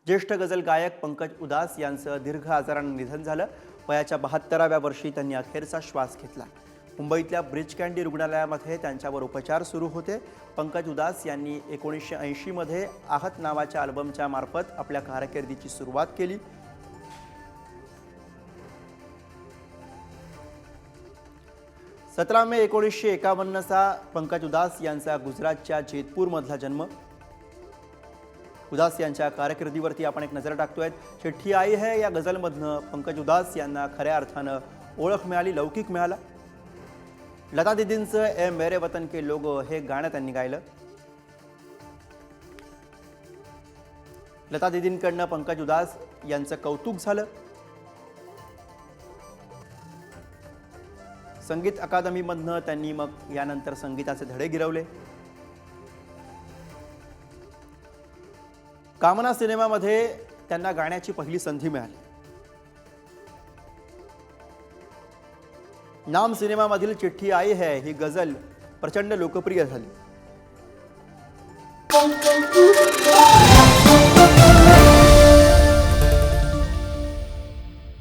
ज्येष्ठ गझल गायक पंकज उधास यांचं दीर्घ आजारानं निधन झालं। वयाच्या 72व्या वर्षी त्यांनी अखेरचा श्वास घेतला। मुंबईतल्या ब्रिज कँडी रुग्णालयामध्ये त्यांच्यावर उपचार सुरू होते। पंकज उधास यांनी 1980 मध्ये आहत नावाच्या अल्बमच्या मार्फत आपल्या कारकिर्दीची सुरुवात केली। 17 मे 1951 चा पंकज उधास यांचा गुजरातच्या जेतपूरमधला जन्म। उधास यांच्या कारकिर्दीवरती आपण एक नजर टाकतोय। चिठ्ठी आई है या गझलमधनं पंकज उधास यांना खऱ्या अर्थानं ओळख मिळाली, लौकिक मिळाला। लता दीदींचं ए मेरे वतन के लोगो हे गाणं त्यांनी गायलं। लता दीदींकडनं पंकज उधास यांचं कौतुक झालं। संगीत अकादमीमधनं त्यांनी मग यानंतर संगीताचे धडे गिरवले। कामना सिनेमामध्ये त्यांना गाण्याची पहिली संधी मिळाली। नाम सिनेमामधील चिठ्ठी आई है ही गझल प्रचंड लोकप्रिय झाली।